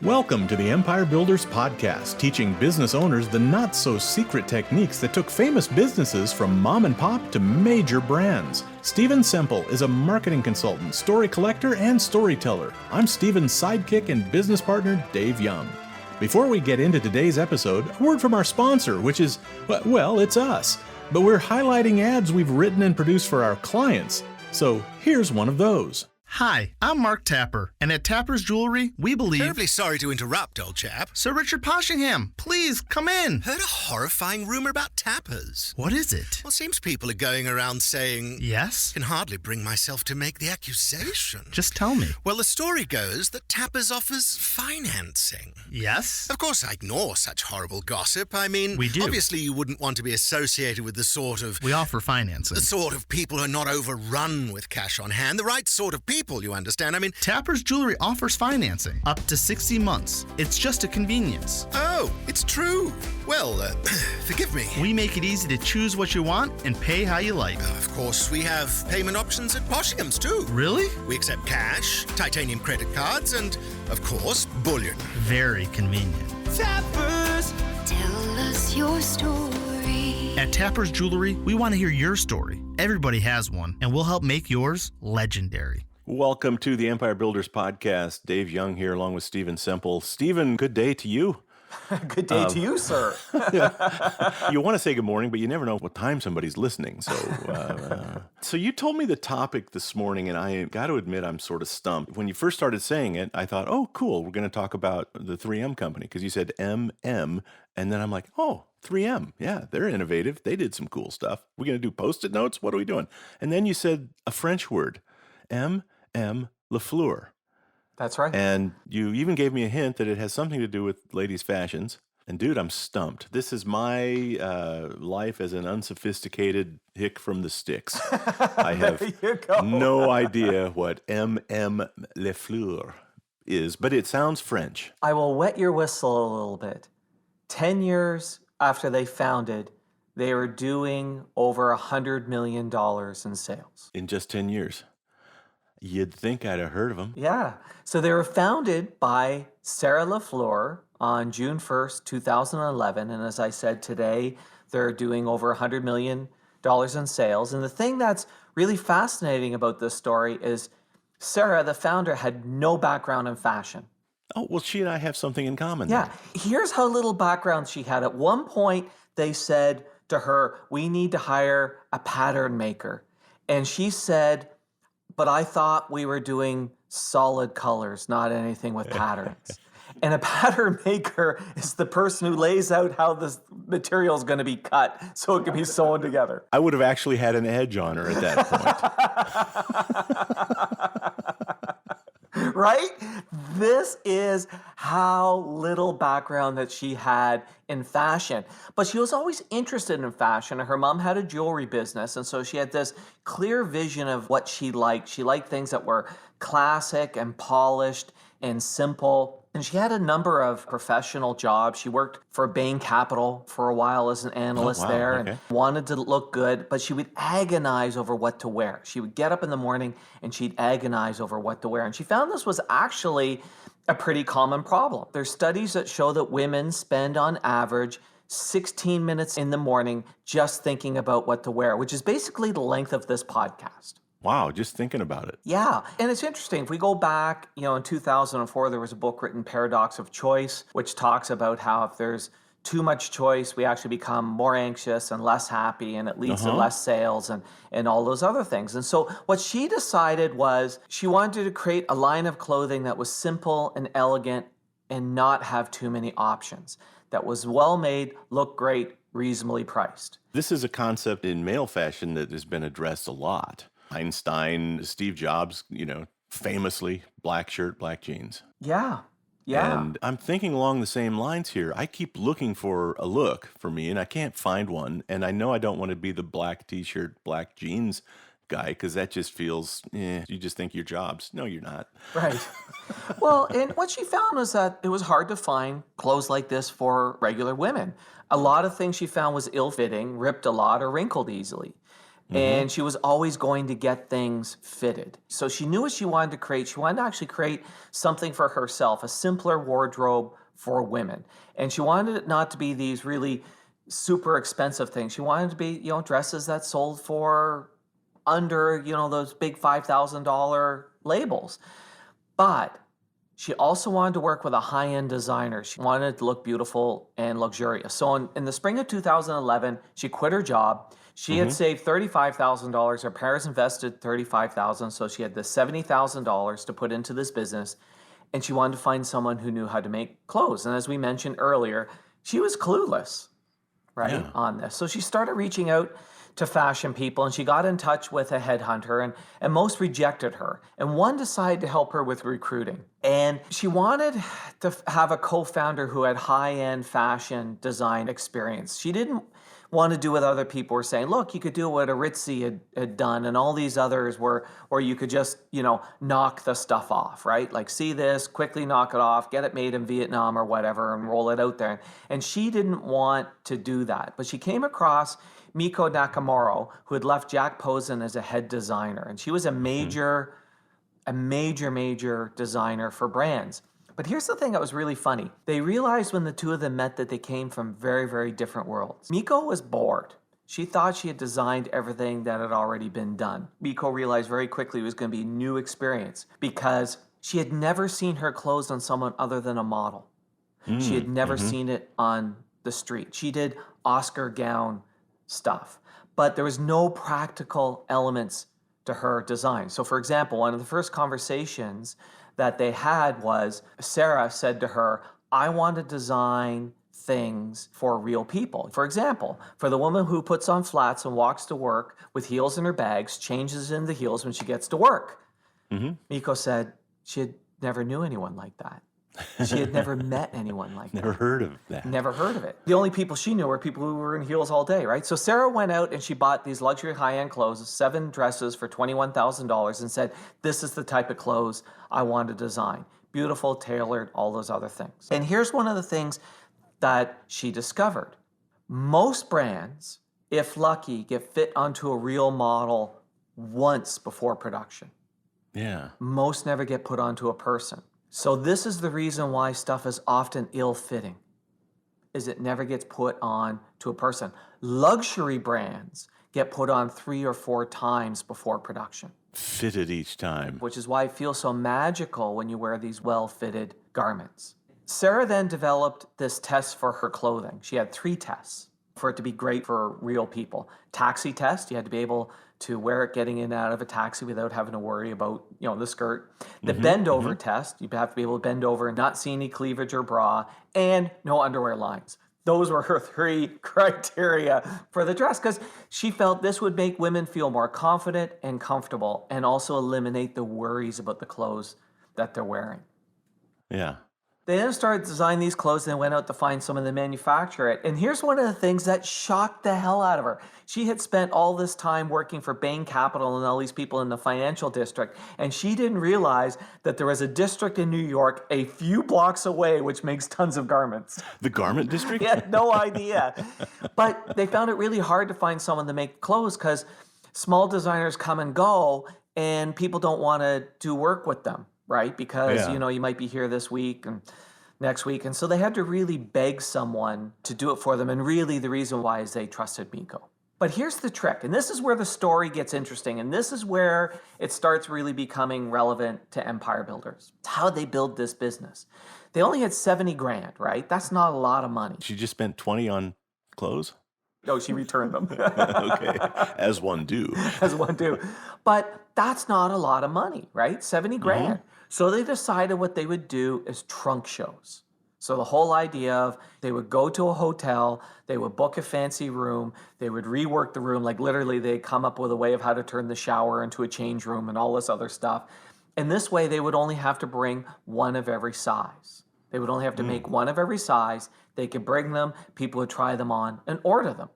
Welcome to the Empire Builders Podcast, teaching business owners the not-so-secret techniques that took famous businesses from mom and pop to major brands. Stephen Semple is a marketing consultant, story collector, and storyteller. I'm Stephen's sidekick and business partner, Dave Young. Before we get into today's episode, a word from our sponsor, which is, well, it's us. But we're highlighting ads we've written and produced for our clients. So here's one of those. Hi, I'm Mark Tapper, and at Tapper's Jewelry, we believe... Terribly sorry to interrupt, old chap. Sir Richard Poshingham, please, come in. Heard a horrifying rumor about tappers. What is it? Well, seems people are going around saying... Yes? Can hardly bring myself to make the accusation. Just tell me. Well, the story goes that Tappers offers financing. Yes? Of course, I ignore such horrible gossip. I mean, we do. Obviously, you wouldn't want to be associated with the sort of... We offer financing. The sort of people who are not overrun with cash on hand. The right sort of people, you understand? I mean... Tapper's Jewelry offers financing up to 60 months. It's just a convenience. Oh, it's true. Well, forgive me. We make it easy to choose what you want and pay how you like. Of course, we have payment options at Poshingham's too. Really? We accept cash, titanium credit cards, and, of course, bullion. Very convenient. Tappers, tell us your story. At Tapper's Jewelry, we want to hear your story. Everybody has one, and we'll help make yours legendary. Welcome to the Empire Builders Podcast. Dave Young here along with Stephen Semple. Stephen, good day to you. Good day to you, sir. You want to say good morning, but you never know what time somebody's listening. So you told me the topic this morning, and I got to admit I'm sort of stumped. When you first started saying it, I thought, oh, cool, we're going to talk about the 3M company, because you said M.M., and then I'm like, oh, 3M. Yeah, they're innovative. They did some cool stuff. We're going to do Post-it notes? What are we doing? And then you said a French word, M.M.LaFleur. That's right. And you even gave me a hint that it has something to do with ladies' fashions. And dude, I'm stumped. This is my life as an unsophisticated hick from the sticks. I have no idea what M.M.LaFleur is, but it sounds French. I will wet your whistle a little bit. 10 years after they founded, they were doing over $100 million in sales. In just 10 years. You'd think I'd have heard of them. Yeah. So they were founded by Sarah LaFleur on June 1st, 2011. And as I said today, they're doing over $100 million in sales. And the thing that's really fascinating about this story is Sarah, the founder, had no background in fashion. Oh, well, she and I have something in common. Yeah. Here's how little background she had. At one point, they said to her, we need to hire a pattern maker. And she said, but I thought we were doing solid colors, not anything with patterns. And a pattern maker is the person who lays out how this material is going to be cut so it can be sewn together. I would have actually had an edge on her at that point. Right? This is how little background that she had in fashion. But she was always interested in fashion. Her mom had a jewelry business, and so she had this clear vision of what she liked. She liked things that were classic and polished and simple. And she had a number of professional jobs. She worked for Bain Capital for a while as an analyst there and wanted to look good, but she would agonize over what to wear. She would get up in the morning and she'd agonize over what to wear. And she found this was actually a pretty common problem. There's studies that show that women spend on average 16 minutes in the morning just thinking about what to wear, which is basically the length of this podcast. Wow, just thinking about it. Yeah, and it's interesting. If we go back, in 2004, there was a book written, Paradox of Choice, which talks about how if there's too much choice, we actually become more anxious and less happy, and it leads to less sales and all those other things. And so what she decided was she wanted to create a line of clothing that was simple and elegant and not have too many options, that was well made, looked great, reasonably priced. This is a concept in male fashion that has been addressed a lot. Einstein, Steve Jobs, famously black shirt, black jeans. Yeah. And I'm thinking along the same lines here. I keep looking for a look for me, and I can't find one. And I know I don't want to be the black t-shirt, black jeans guy, because that just feels, you just think you're Jobs. No, you're not. Right. Well, and what she found was that it was hard to find clothes like this for regular women. A lot of things she found was ill-fitting, ripped a lot, or wrinkled easily. And she was always going to get things fitted. So she knew what she wanted to create. She wanted to actually create something for herself, a simpler wardrobe for women. And she wanted it not to be these really super expensive things. She wanted it to be, dresses that sold for under, those big $5,000 labels. But she also wanted to work with a high-end designer. She wanted it to look beautiful and luxurious. So in the spring of 2011, she quit her job. She had saved $35,000. Her parents invested $35,000, so she had the $70,000 to put into this business, and she wanted to find someone who knew how to make clothes. And as we mentioned earlier, she was clueless, right, on this. So she started reaching out to fashion people, and she got in touch with a headhunter, and most rejected her. And one decided to help her with recruiting. And she wanted to have a co-founder who had high-end fashion design experience. She didn't want to do what other people were saying. Look, you could do what Aritzia had done, and all these others where you could just, knock the stuff off, right? Like, see this, quickly knock it off, get it made in Vietnam or whatever, and roll it out there. And she didn't want to do that. But she came across Miko Nakamura, who had left Jack Posen as a head designer. And she was a major designer for brands. But here's the thing that was really funny. They realized when the two of them met that they came from very, very different worlds. Miko was bored. She thought she had designed everything that had already been done. Miko realized very quickly it was going to be a new experience because she had never seen her clothes on someone other than a model. She had never seen it on the street. She did Oscar gown stuff, but there was no practical elements to her design. So for example, one of the first conversations that they had was Sarah said to her, I want to design things for real people. For example, for the woman who puts on flats and walks to work with heels in her bags, changes in the heels when she gets to work. Miko said she had never knew anyone like that. She had never met anyone like that. Never heard of that. Never heard of it. The only people she knew were people who were in heels all day, right? So Sarah went out and she bought these luxury high-end clothes, 7 dresses for $21,000 and said, this is the type of clothes I want to design. Beautiful, tailored, all those other things. And here's one of the things that she discovered. Most brands, if lucky, get fit onto a real model once before production. Yeah. Most never get put onto a person. So this is the reason why stuff is often ill-fitting, is it never gets put on to a person. Luxury brands get put on 3 or 4 times before production. Fitted each time. Which is why it feels so magical when you wear these well-fitted garments. Sarah then developed this test for her clothing. She had 3 tests for it to be great for real people. Taxi test, you had to be able to wear it getting in and out of a taxi without having to worry about, the skirt. The bend over test, you have to be able to bend over and not see any cleavage or bra, and no underwear lines. Those were her 3 criteria for the dress because she felt this would make women feel more confident and comfortable and also eliminate the worries about the clothes that they're wearing. Yeah. They then started designing these clothes and went out to find someone to manufacture it. And here's one of the things that shocked the hell out of her. She had spent all this time working for Bain Capital and all these people in the financial district, and she didn't realize that there was a district in New York a few blocks away which makes tons of garments. The garment district? She had no idea. But they found it really hard to find someone to make clothes because small designers come and go, and people don't want to do work with them. Right? Because, you might be here this week and next week. And so they had to really beg someone to do it for them. And really the reason why is they trusted Miko. But here's the trick. And this is where the story gets interesting. And this is where it starts really becoming relevant to empire builders. It's how they build this business. They only had 70 grand, right? That's not a lot of money. She just spent 20 on clothes? No, she returned them. Okay. As one do. As one do. But that's not a lot of money, right? 70 grand. So they decided what they would do is trunk shows. So the whole idea of they would go to a hotel, they would book a fancy room, they would rework the room, like literally they'd come up with a way of how to turn the shower into a change room and all this other stuff. And this way they would only have to bring one of every size. They would only have to make one of every size. They could bring them, people would try them on and order them.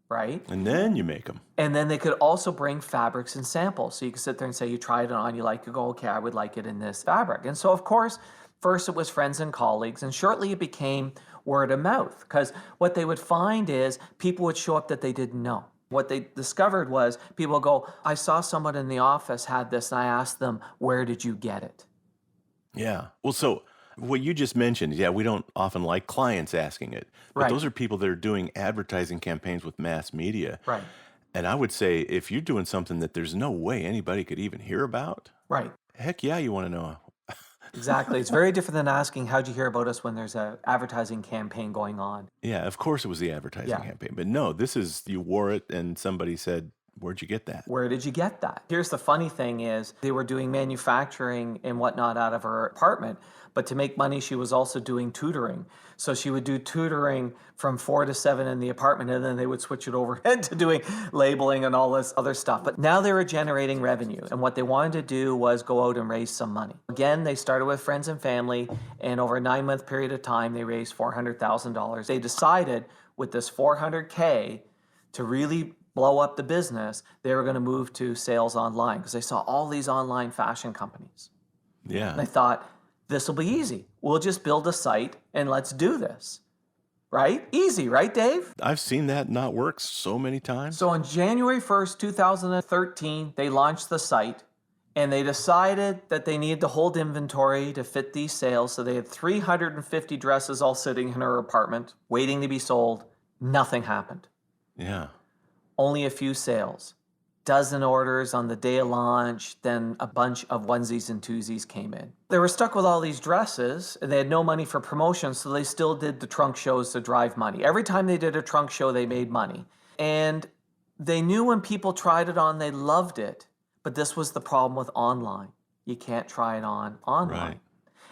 Right? And then you make them. And then they could also bring fabrics and samples. So you could sit there and say, you tried it on, you like it, go, okay, I would like it in this fabric. And so, of course, first it was friends and colleagues, and shortly it became word of mouth. Because what they would find is people would show up that they didn't know. What they discovered was people go, I saw someone in the office had this, and I asked them, where did you get it? Yeah. Well, so what you just mentioned, yeah, we don't often like clients asking it, but Right. those are people that are doing advertising campaigns with mass media. Right. And I would say if you're doing something that there's no way anybody could even hear about, Right. heck yeah, you want to know. Exactly. It's very different than asking, how'd you hear about us when there's an advertising campaign going on? Yeah, of course it was the advertising Yeah. campaign, but no, this is you wore it and somebody said, where'd you get that? Where did you get that? Here's the funny thing is they were doing manufacturing and whatnot out of her apartment, but to make money, she was also doing tutoring. So she would do tutoring from 4 to 7 in the apartment, and then they would switch it over to doing labeling and all this other stuff. But now they were generating revenue, and what they wanted to do was go out and raise some money. Again, they started with friends and family, and over a 9-month period of time, they raised $400,000. They decided with this $400K to really blow up the business, they were going to move to sales online because they saw all these online fashion companies. Yeah. And they thought, this will be easy. We'll just build a site and let's do this. Right? Easy, right, Dave? I've seen that not work so many times. So on January 1st, 2013, they launched the site and they decided that they needed to hold inventory to fit these sales. So they had 350 dresses all sitting in her apartment waiting to be sold. Nothing happened. Yeah. Only a few sales. Dozen orders on the day of launch, then a bunch of onesies and twosies came in. They were stuck with all these dresses, and they had no money for promotion, so they still did the trunk shows to drive money. Every time they did a trunk show, they made money. And they knew when people tried it on, they loved it, but this was the problem with online. You can't try it on online. Right.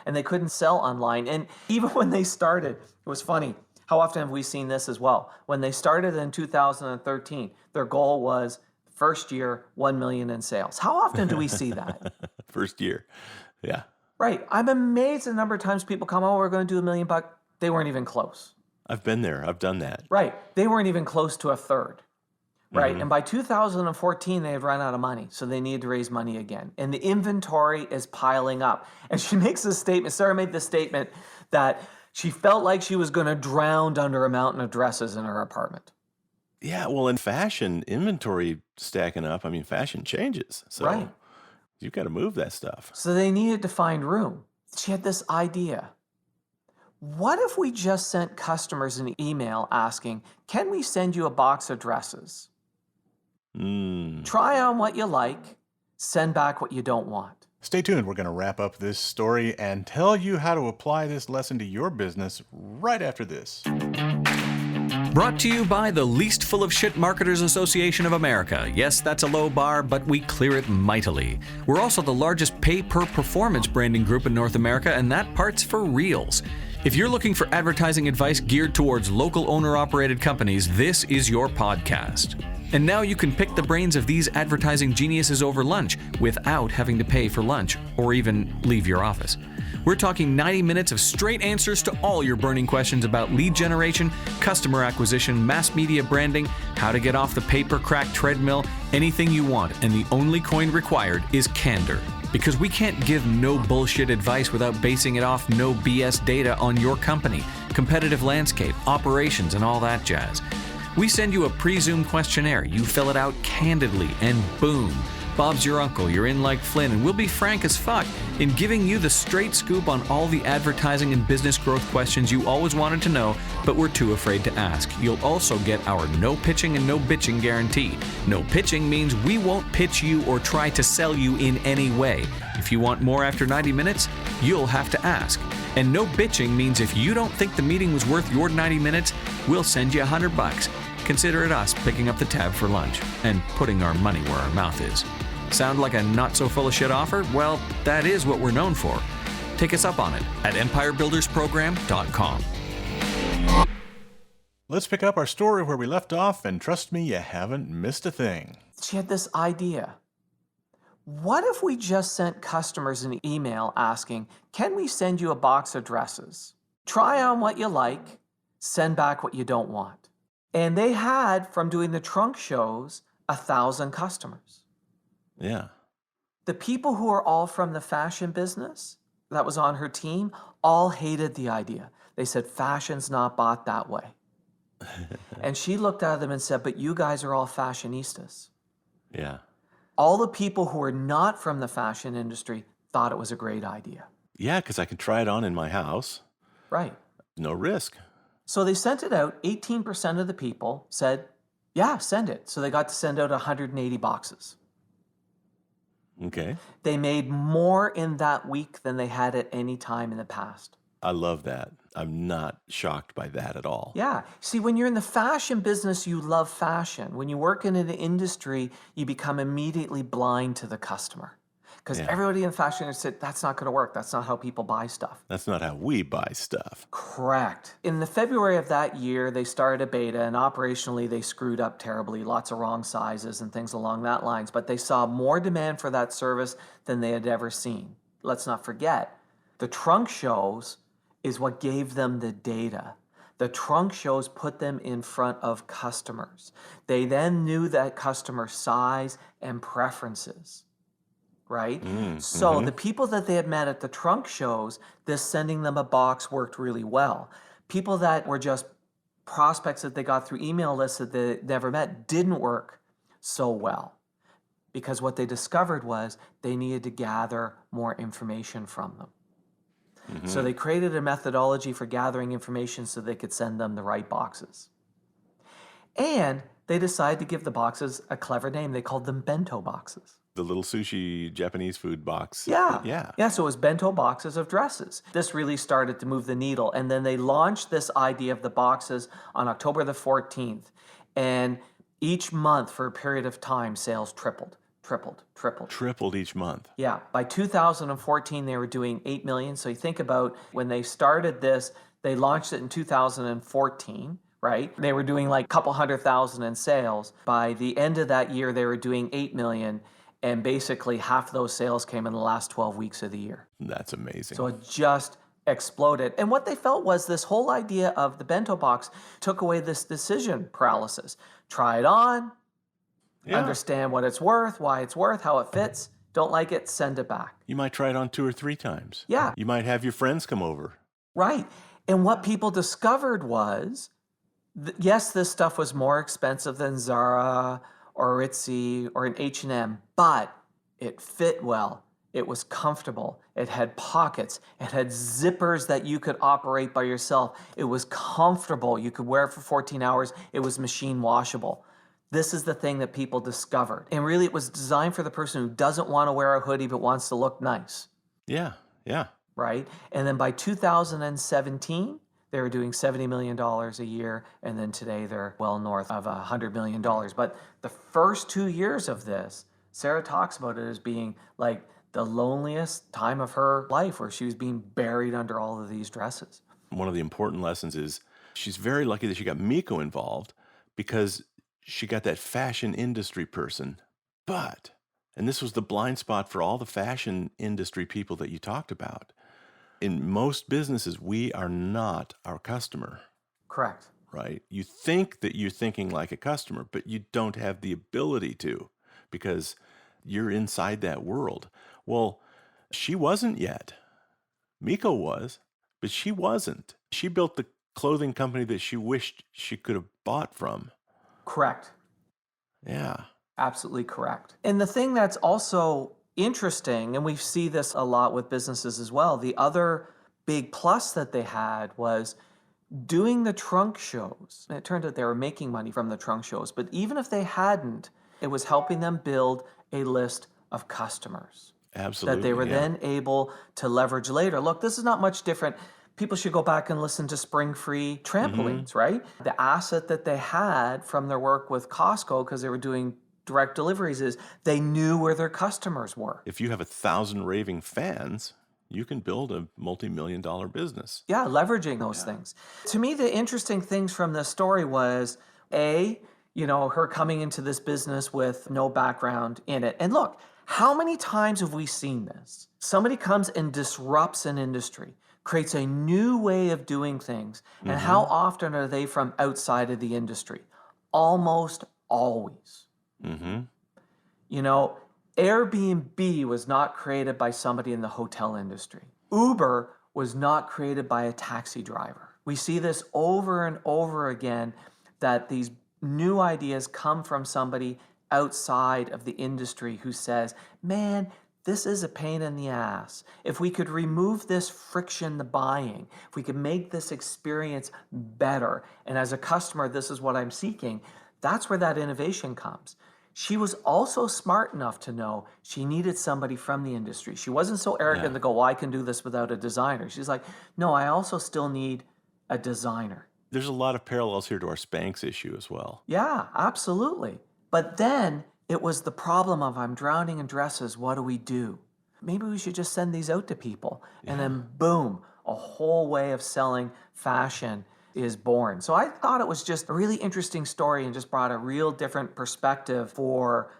And they couldn't sell online. And even when they started, it was funny. How often have we seen this as well? When they started in 2013, their goal was first year, 1 million in sales. How often do we see that? First year. Yeah. Right. I'm amazed at the number of times people come, oh, we're going to do $1 million. They weren't even close. I've been there. I've done that. Right. They weren't even close to a third. Right. And by 2014, they had run out of money. So they needed to raise money again. And the inventory is piling up. And she makes this statement. Sarah made this statement that she felt like she was going to drown under a mountain of dresses in her apartment. Yeah. Well, in fashion, inventory stacking up, I mean, fashion changes. So Right. you've got to move that stuff. So they needed to find room. She had this idea. What if we just sent customers an email asking, can we send you a box of dresses? Try on what you like, send back what you don't want. Stay tuned. We're going to wrap up this story and tell you how to apply this lesson to your business right after this. Brought to you by the Least Full of Shit Marketers Association of America. Yes, that's a low bar, but we clear it mightily. We're also the largest pay-per-performance branding group in North America, and that part's for reals. If you're looking for advertising advice geared towards local owner-operated companies, this is your podcast. And now you can pick the brains of these advertising geniuses over lunch without having to pay for lunch or even leave your office. We're talking 90 minutes of straight answers to all your burning questions about lead generation, customer acquisition, mass media branding, how to get off the paper crack treadmill, anything you want, and the only coin required is candor. Because we can't give no bullshit advice without basing it off no BS data on your company, competitive landscape, operations, and all that jazz. We send you a pre-Zoom questionnaire, you fill it out candidly, and boom, Bob's your uncle, you're in like Flynn, and we'll be frank as fuck in giving you the straight scoop on all the advertising and business growth questions you always wanted to know, but were too afraid to ask. You'll also get our no pitching and no bitching guarantee. No pitching means we won't pitch you or try to sell you in any way. If you want more after 90 minutes, you'll have to ask. And no bitching means if you don't think the meeting was worth your 90 minutes, we'll send you $100. Consider it us picking up the tab for lunch and putting our money where our mouth is. Sound like a not-so-full-of-shit offer? Well, that is what we're known for. Take us up on it at empirebuildersprogram.com. Let's pick up our story where we left off, and trust me, you haven't missed a thing. She had this idea. What if we just sent customers an email asking, can we send you a box of dresses? Try on what you like, send back what you don't want. And they had, from doing the trunk shows, 1,000 customers. Yeah. The people who are all from the fashion business that was on her team all hated the idea. They said, fashion's not bought that way. And she looked at them and said, but you guys are all fashionistas. Yeah. All the people who are not from the fashion industry thought it was a great idea. Yeah, because I can try it on in my house. Right. No risk. So they sent it out. 18% of the people said, yeah, send it. So they got to send out 180 boxes. Okay. They made more in that week than they had at any time in the past. I love that. I'm not shocked by that at all. Yeah. See, when you're in the fashion business, you love fashion. When you work in an industry, you become immediately blind to the customer. Because everybody in fashion said, that's not going to work. That's not how people buy stuff. That's not how we buy stuff. Correct. In the February of that year, they started a beta, and operationally, they screwed up terribly. Lots of wrong sizes and things along that lines. But they saw more demand for that service than they had ever seen. Let's not forget, the trunk shows is what gave them the data. The trunk shows put them in front of customers. They then knew that customer size and preferences, right? So the people that they had met at the trunk shows, this sending them a box worked really well. People that were just prospects that they got through email lists that they never met didn't work so well, because what they discovered was they needed to gather more information from them. So they created a methodology for gathering information so they could send them the right boxes. And they decided to give the boxes a clever name. They called them bento boxes. The little sushi Japanese food box. Yeah. Yeah. So it was bento boxes of dresses. This really started to move the needle. And then they launched this idea of the boxes on October the 14th. And each month for a period of time, sales tripled. Tripled each month. Yeah. By 2014, they were doing 8 million. So you think about when they started this, they launched it in 2014, right? They were doing like a couple 100,000 in sales. By the end of that year, they were doing 8 million. And basically half those sales came in the last 12 weeks of the year. That's amazing. So it just exploded. And what they felt was this whole idea of the bento box took away this decision paralysis. Try it on. Understand what it's worth, why it's worth, how it fits. Don't like it, send it back. You might try it on 2 or 3 times. Yeah. You might have your friends come over. Right. And what people discovered was, yes, this stuff was more expensive than Zara or Ritzy or an H&M, but it fit well. It was comfortable. It had pockets. It had zippers that you could operate by yourself. It was comfortable. You could wear it for 14 hours. It was machine washable. This is the thing that people discovered. And really, it was designed for the person who doesn't want to wear a hoodie but wants to look nice. Yeah. Right? And then by 2017, they were doing $70 million a year. And then today, they're well north of $100 million. But the first 2 years of this, Sarah talks about it as being like the loneliest time of her life, where she was being buried under all of these dresses. One of the important lessons is she's very lucky that she got Miko involved, because she got that fashion industry person. But, and this was the blind spot for all the fashion industry people that you talked about, in most businesses, we are not our customer. Correct. Right? You think that you're thinking like a customer, but you don't have the ability to, because you're inside that world. Well, she wasn't yet. Miko was, but she wasn't. She built the clothing company that she wished she could have bought from. Correct. Yeah. Absolutely correct. And the thing that's also interesting, and we see this a lot with businesses as well, the other big plus that they had was doing the trunk shows. And it turned out they were making money from the trunk shows, but even if they hadn't, it was helping them build a list of customers. Absolutely. That they were then able to leverage later. Look, this is not much different. People should go back and listen to Spring Free trampolines, right? The asset that they had from their work with Costco, because they were doing direct deliveries, is they knew where their customers were. If you have 1,000 raving fans, you can build a multi-million-dollar business. Yeah, leveraging those things. To me, the interesting things from this story was, A, her coming into this business with no background in it. And look, how many times have we seen this? Somebody comes and disrupts an industry, creates a new way of doing things. And how often are they from outside of the industry? Almost always. Airbnb was not created by somebody in the hotel industry. Uber was not created by a taxi driver. We see this over and over again that these new ideas come from somebody outside of the industry who says, man, this is a pain in the ass. If we could remove this friction to buying, if we could make this experience better, and as a customer, this is what I'm seeking, that's where that innovation comes. She was also smart enough to know she needed somebody from the industry. She wasn't so arrogant to go, well, I can do this without a designer. She's like, no, I also still need a designer. There's a lot of parallels here to our Spanx issue as well. Yeah, absolutely. But then it was the problem of I'm drowning in dresses, what do we do? Maybe we should just send these out to people. And then boom, a whole way of selling fashion is born. So I thought it was just a really interesting story and just brought a real different perspective for,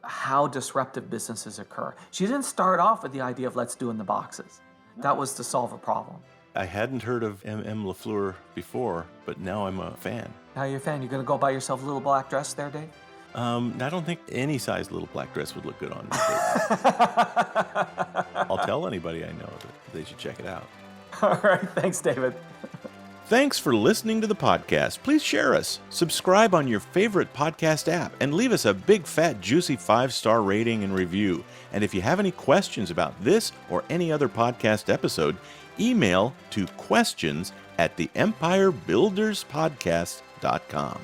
how disruptive businesses occur. She didn't start off with the idea of let's do in the boxes. That was to solve a problem. I hadn't heard of M.M.LaFleur before, but now I'm a fan. Now you're a fan. You're going to go buy yourself a little black dress there, Dave? I don't think any size little black dress would look good on me. I'll tell anybody I know that they should check it out. All right. Thanks, David. Thanks for listening to the podcast. Please share us, subscribe on your favorite podcast app, and leave us a big, fat, juicy 5-star rating and review. And if you have any questions about this or any other podcast episode, email to questions@theempirebuilderspodcast.com.